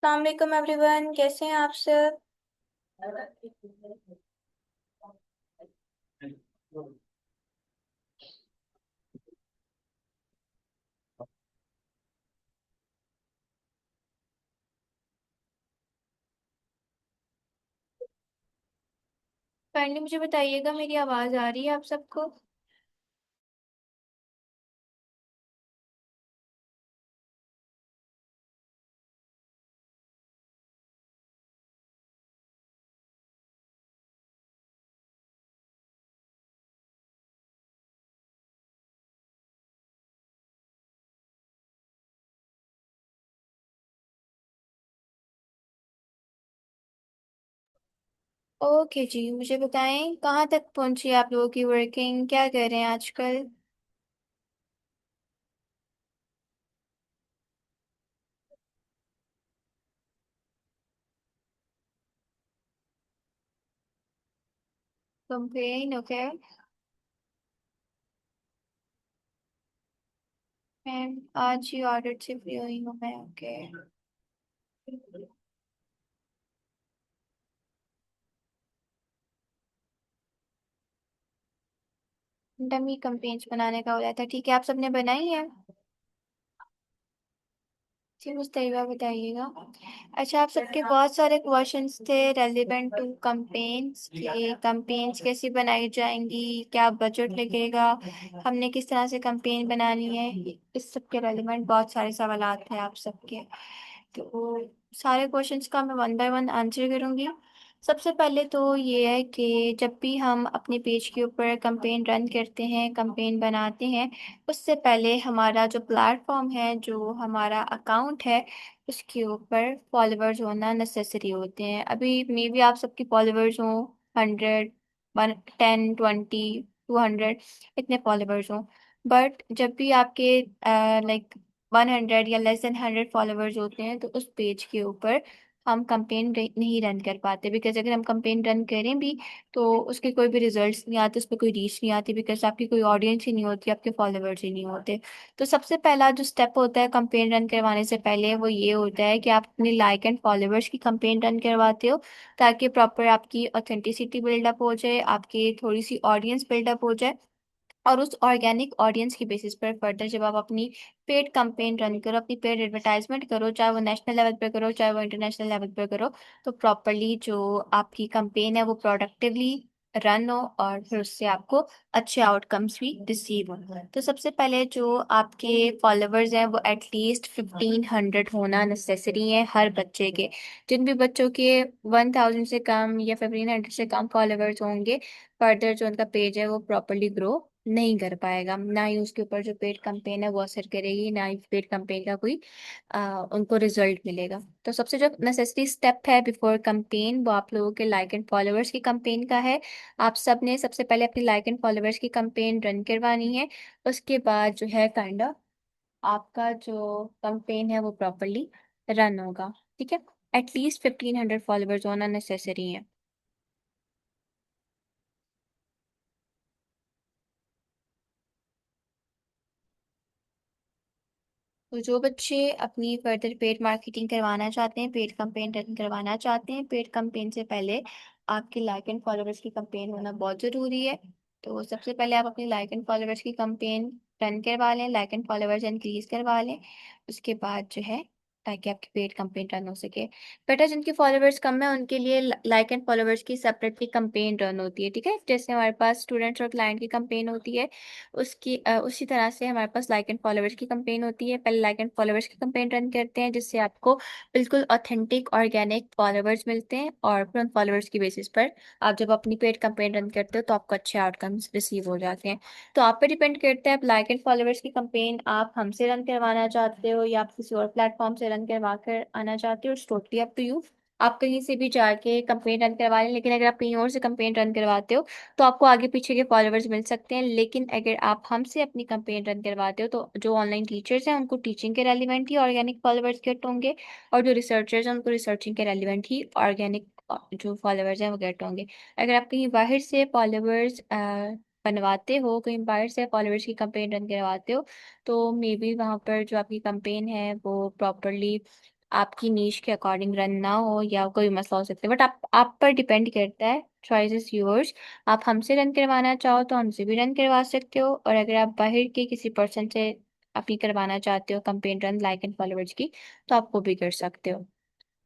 अस्सलाम वालेकुम एवरीवन, कैसे हैं आप सब। काइंडली मुझे बताइएगा, मेरी आवाज़ आ रही है आप सबको। ओके जी, मुझे बताएं कहाँ तक पहुंची आप लोगों की वर्किंग, क्या कर रहे हैं आजकल। Complain, okay. मैं आज ही ऑडिट से फ्री हुई हूँ मैं, ओके। डमी कंप्लेंट्स बनाने का बोला था, ठीक है, आप सबने बनाई है। जी मुस्तैबा बताइएगा। अच्छा, आप सबके बहुत सारे क्वेश्चंस थे रेलिवेंट टू कंपेन्स कि कंपेन्स कैसी बनाई जाएंगी, क्या बजट लगेगा, हमने किस तरह से कंपेन बनानी है। इस सब के रेलिवेंट बहुत सारे सवालात हैं आप सबके। तो सारे क्वेश्चंस का मैं वन बाय वन आंसर करूंगी। सबसे पहले तो ये है कि जब भी हम अपने पेज के ऊपर कंपेन रन करते हैं, कंपेन बनाते हैं, उससे पहले हमारा जो प्लेटफॉर्म है, जो हमारा अकाउंट है, उसके ऊपर फॉलोअर्स होना नेसेसरी होते हैं। अभी मे बी आप सबके फॉलोअर्स हों 100, 10, 20, 200, इतने फॉलोअर्स हों। बट जब भी आपके लाइक 100 या लेस देन 100 फॉलोअर्स होते हैं, तो उस पेज के ऊपर हम कंपेन नहीं रन कर पाते। बिकॉज अगर हम कंपेन रन करें भी तो उसके कोई भी रिजल्ट्स नहीं आते, उस पर कोई रीच नहीं आती, बिकॉज आपकी कोई ऑडियंस ही नहीं होती, आपके फॉलोअर्स ही नहीं होते। तो सबसे पहला जो स्टेप होता है कंपेन रन करवाने से पहले, वो ये होता है कि आप अपने लाइक एंड फॉलोअर्स की कंपेन रन करवाते हो, ताकि प्रॉपर आपकी ऑथेंटिसिटी बिल्डअप हो जाए, आपकी थोड़ी सी ऑडियंस बिल्डअप हो जाए। और उस ऑर्गेनिक ऑडियंस की बेसिस पर फर्दर जब आप अपनी पेड कंपेन रन करो, अपनी पेड एडवर्टाइजमेंट करो, चाहे वो नेशनल लेवल पर करो, चाहे वो इंटरनेशनल लेवल पर करो, तो प्रॉपरली जो आपकी कंपेन है वो प्रोडक्टिवली रन हो, और फिर उससे आपको अच्छे आउटकम्स भी रिसीव हो। तो सबसे पहले जो आपके फॉलोअर्स हैं वो एटलीस्ट 1500 होना नेसेसरी है हर बच्चे के। जिन भी बच्चों के 1000 से कम या 1500 से कम फॉलोअर्स होंगे, फर्दर जो उनका पेज है वो प्रॉपरली ग्रो नहीं कर पाएगा, ना ही उसके ऊपर जो पेड कंपेन है वो असर करेगी, ना ही पेड कंपेन का कोई उनको रिजल्ट मिलेगा। तो सबसे जो नेसेसरी स्टेप है बिफोर कंपेन, वो आप लोगों के लाइक एंड फॉलोअर्स की कंपेन का है। आप सब ने सबसे पहले अपनी लाइक एंड फॉलोअर्स की कंपेन रन करवानी है। उसके बाद जो है काइंडा आपका जो कंपेन है वो प्रॉपरली रन होगा। ठीक है, एटलीस्ट 1500 फॉलोअर्स होना नेसेसरी है। तो जो बच्चे अपनी फर्दर पेड मार्केटिंग करवाना चाहते हैं, पेड कंपेन रन करवाना चाहते हैं, पेड कंपेन से पहले आपके लाइक एंड फॉलोअर्स की कंपेन होना बहुत ज़रूरी है। तो सबसे पहले आप अपनी लाइक एंड फॉलोअर्स की कंपेन रन करवा लें, लाइक एंड फॉलोअर्स इंक्रीज करवा लें। उसके बाद जो है, ताकि आपकी पेड कंपेन रन हो सके। बेटा, जिनके फॉलोअर्स कम है उनके लिए लाइक एंड फॉलोअर्स की सेपरेटली कंपेन रन होती है। ठीक है, जैसे हमारे पास स्टूडेंट्स और क्लाइंट की कंपेन होती है, उसकी उसी तरह से हमारे पास लाइक एंड फॉलोअर्स की कंपेन होती है। पहले लाइक एंड फॉलोअर्स की कंपेन रन करते हैं, जिससे आपको बिल्कुल ऑथेंटिक ऑर्गेनिक फॉलोअर्स मिलते हैं, और फिर उन फॉलोअर्स की बेसिस पर आप जब अपनी पेड कंपेन रन करते हो तो आपको अच्छे आउटकम्स रिसीव हो जाते हैं। तो आप पे डिपेंड करता है, आप लाइक एंड फॉलोअर्स की कंपेन आप हमसे रन करवाना चाहते हो या आप किसी और प्लेटफॉर्म से रन करवा कर आना चाहते हो, it's totally up to you. आप कहीं से भी जाके कंपेन रन करवा लें, लेकिन अगर आप कहीं और से कंपेन रन करवाते हो तो आपको आगे पीछे के फॉलोअर्स मिल सकते हैं। लेकिन अगर आप हमसे अपनी कंपेन रन करवाते हो तो जो ऑनलाइन टीचर्स हैं उनको टीचिंग के रेलिवेंट ही ऑर्गेनिक फॉलोअर्स गेट होंगे, और जो रिसर्चर्स हैं उनको रिसर्चिंग के रेलिवेंट ही ऑर्गेनिक जो फॉलोअर्स हैं वो गेट होंगे। अगर आप कहीं बाहर से फॉलोअर्स बनवाते हो, कहीं बाहर से फॉलोअर्स की कंपेन रन करवाते हो, तो मे बी वहाँ पर जो आपकी कंपेन है वो प्रॉपरली आपकी नीश के अकॉर्डिंग रन ना हो या कोई मसला हो सकता है, बट आप पर डिपेंड करता है। Choice is yours. आप हमसे रन करवाना चाहो तो हमसे भी रन करवा सकते हो, और अगर आप बाहर के किसी पर्सन से अपनी करवाना चाहते हो campaign run like and followers की, तो आप वो भी कर सकते हो।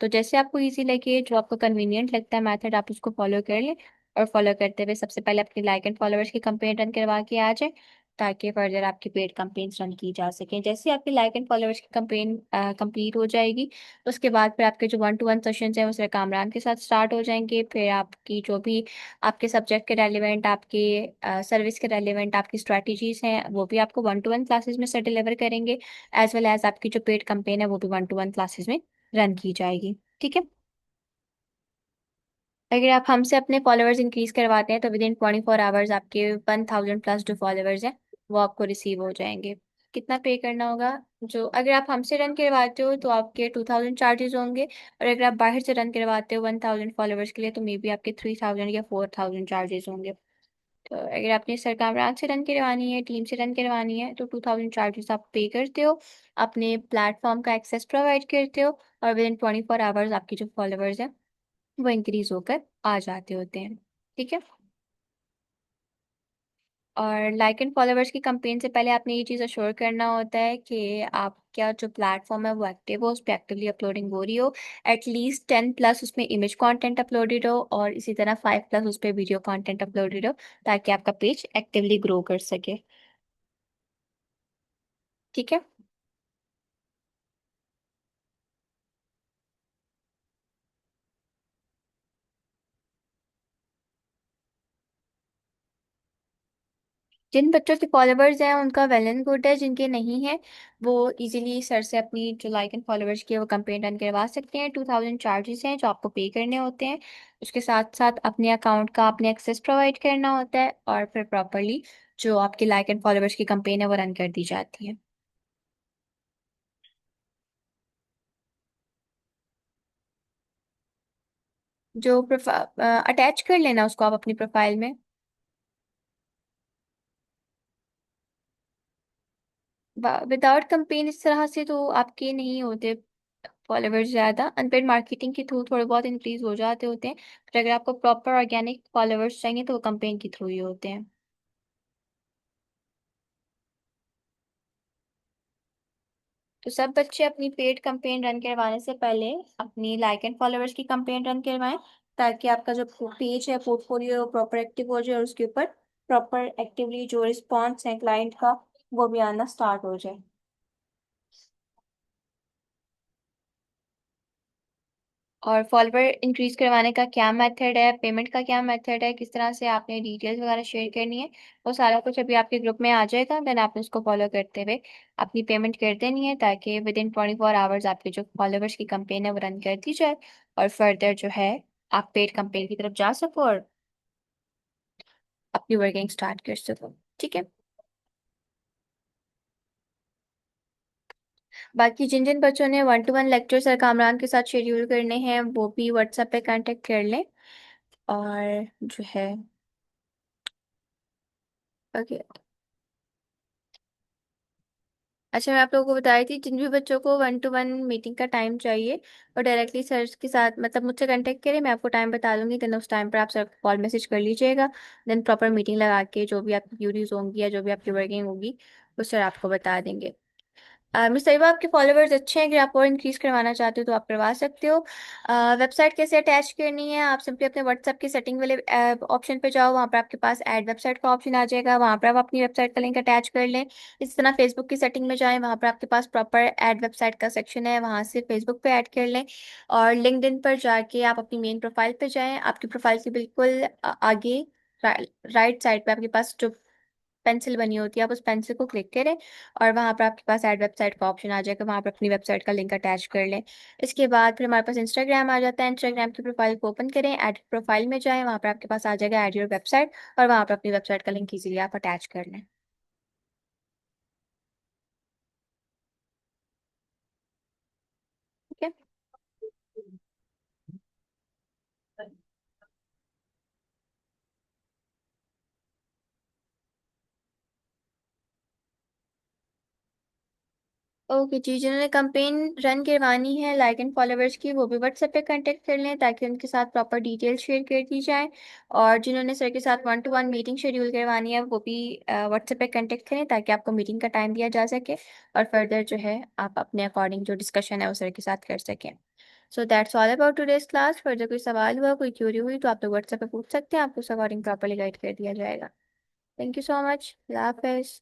तो जैसे आपको इजी लगे, जो आपको कन्वीनियंट लगता है मेथड, आप उसको फॉलो कर लें। और फॉलो करते हुए सबसे पहले अपनी लाइक एंड फॉलोअर्स की कंपेन रन करवा के आ जाए, ताकि फर्दर आपकी पेड कंपेन्स रन की जा सकें। जैसे ही आपकी लाइक एंड फॉलोअर्स की कंपेन कंप्लीट हो जाएगी, उसके बाद फिर आपके जो 1-to-1 सेशंस हैं वो सिर्फ कामरान के साथ स्टार्ट हो जाएंगे। फिर आपकी जो भी आपके सब्जेक्ट के रेलिवेंट, आपके सर्विस के रेलिवेंट आपकी स्ट्रैटेजीज हैं, वो भी आपको 1-to-1 क्लासेस में से डिलीवर करेंगे। एज वेल एज आपकी जो पेड कंपेन है वो भी 1-to-1 क्लासेस में रन की जाएगी। ठीक है। अगर आप हमसे अपने फॉलोअर्स इंक्रीज करवाते हैं तो विद इन 24 आवर्स आपके 1000+ जो फॉलोअर्स हैं वो आपको रिसीव हो जाएंगे। कितना पे करना होगा? जो अगर आप हमसे रन करवाते हो तो आपके 2000 चार्जेस होंगे, और अगर आप बाहर से रन करवाते हो 1000 फॉलोअर्स के लिए, तो मे बी आपके 3000 या 4000 चार्जेस होंगे। तो अगर आपने सरकामरान से रन करवानी है, टीम से रन करवानी है, तो 2000 चार्जेस आप पे करते हो, अपने प्लेटफॉर्म का एक्सेस प्रोवाइड करते हो, और विद इन 24 आवर्स आपकी जो फॉलोअर्स हैं वो इंक्रीज होकर आ जाते होते हैं। ठीक है। और लाइक एंड फॉलोअर्स की कंपेन से पहले आपने ये चीज़ अश्योर करना होता है कि आपका जो प्लेटफॉर्म है वो एक्टिव हो, उस पर एक्टिवली अपलोडिंग हो रही हो। एटलीस्ट 10+ उसमें इमेज कंटेंट अपलोडेड हो, और इसी तरह 5+ उस पर वीडियो कंटेंट अपलोडेड हो, ताकि आपका पेज एक्टिवली ग्रो कर सके। ठीक है। जिन बच्चों के फॉलोवर्स हैं उनका वेल एंड गुड है, जिनके नहीं है वो इजीली सर से अपनी जो लाइक एंड फॉलोवर्स की है वो कंप्लेंट रन करवा सकते हैं। 2000 चार्जेस हैं जो आपको पे करने होते हैं। उसके साथ साथ अपने अकाउंट का आपने एक्सेस प्रोवाइड करना होता है, और फिर प्रॉपरली जो आपकी लाइक एंड फॉलोवर्स की कंपेन है वो रन कर दी जाती है। जो अटैच कर लेना उसको आप अपनी प्रोफाइल में। विदाउट कंपेन इस तरह से तो आपके नहीं होते फॉलोवर्स ज़्यादा। अनपेड मार्केटिंग के थ्रू थोड़े बहुत इंक्रीज हो जाते होते हैं, पर अगर आपको प्रॉपर ऑर्गेनिक फॉलोवर्स चाहिए तो वो कंपेन के थ्रू ही होते हैं। तो सब बच्चे अपनी पेड कंपेन रन करवाने से पहले अपनी लाइक एंड फॉलोवर्स की कंपेन रन करवाएं, ताकि आपका जो पेज है पोर्टफोलियो प्रॉपर एक्टिव हो जाए, और उसके ऊपर प्रॉपर एक्टिवली जो रिस्पॉन्स है क्लाइंट का वो भी आना स्टार्ट हो जाए। और फॉलोवर इंक्रीज करवाने का क्या मेथड है, पेमेंट का क्या मेथड है, किस तरह से आपने डिटेल्स वगैरह शेयर करनी है, वो सारा कुछ अभी आपके ग्रुप में आ जाएगा। देन आपने उसको फॉलो करते हुए अपनी पेमेंट कर देनी है, ताकि विद इन 24 आवर्स आपके जो फॉलोवर्स की कंपेन है वो रन कर दी जाए, और फर्दर जो है आप पेड कंपेन की तरफ जा सको और अपनी वर्किंग स्टार्ट कर सको। ठीक है। बाकी जिन जिन बच्चों ने 1-to-1 लेक्चर सर कामरान के साथ शेड्यूल करने हैं वो भी व्हाट्सएप पे कांटेक्ट कर लें। और जो है, ओके। अच्छा, मैं आप लोगों को बताई थी, जिन भी बच्चों को 1-to-1 मीटिंग का टाइम चाहिए और डायरेक्टली सर के साथ मतलब मुझसे कांटेक्ट करें, मैं आपको टाइम बता दूंगी। देन उस टाइम पर आप सर कॉल मैसेज कर लीजिएगा। देन प्रॉपर मीटिंग लगा के जो भी आपकी क्यूरीज होंगी या जो भी आपकी वर्किंग होगी वो सर आपको बता देंगे। मिस तैयबा, आपके फॉलोवर्स अच्छे हैं, अगर आप और इंक्रीज करवाना चाहते हो तो आप करवा सकते हो। वेबसाइट कैसे अटैच करनी है? आप सिंपली अपने व्हाट्सएप की सेटिंग वाले ऑप्शन पे जाओ, वहाँ पर आपके पास ऐड वेबसाइट का ऑप्शन आ जाएगा, वहाँ पर आप अपनी वेबसाइट का लिंक अटैच कर लें। इस तरह फेसबुक की सेटिंग में जाएं, वहाँ पर आपके पास प्रॉपर ऐड वेबसाइट का सेक्शन है, वहाँ से फेसबुक पे ऐड कर लें। और लिंक्डइन पर जाके आप अपनी मेन प्रोफाइल पे जाएं, आपकी प्रोफाइल के बिल्कुल आगे राइट साइड पे आपके पास जो पेंसिल बनी होती है, आप उस पेंसिल को क्लिक करें, और वहाँ पर आपके पास ऐड वेबसाइट का ऑप्शन आ जाएगा, वहाँ पर अपनी वेबसाइट का लिंक अटैच कर लें। इसके बाद फिर हमारे पास इंस्टाग्राम आ जाता है, इंस्टाग्राम की प्रोफाइल को ओपन करें, ऐड प्रोफाइल में जाएं, वहाँ पर आपके पास आ जाएगा ऐड योर वेबसाइट, और वहाँ पर अपनी वेबसाइट का लिंक इजीली आप अटैच कर लें। ठीक है। ओके जी, जिन्होंने कंपेन रन करवानी है लाइक एंड फॉलोअर्स की, वो भी व्हाट्सएप पे कांटेक्ट कर लें ताकि उनके साथ प्रॉपर डिटेल शेयर कर दी जाए। और जिन्होंने सर के साथ 1 to 1 मीटिंग शेड्यूल करवानी है, वो भी व्हाट्सएप पे कांटेक्ट करें ताकि आपको मीटिंग का टाइम दिया जा सके और फर्दर जो है आप अपने अकॉर्डिंग जो डिस्कशन है वो सर के साथ कर सकें। So that's all about today's class. Further कोई सवाल हुआ, कोई क्यूरी हुई तो आप लोग व्हाट्सएप पे पूछ सकते हैं, आपको उस अकॉर्डिंग प्रॉपरली गाइड कर दिया जाएगा। Thank you so much. अल्लाह हाफिज़।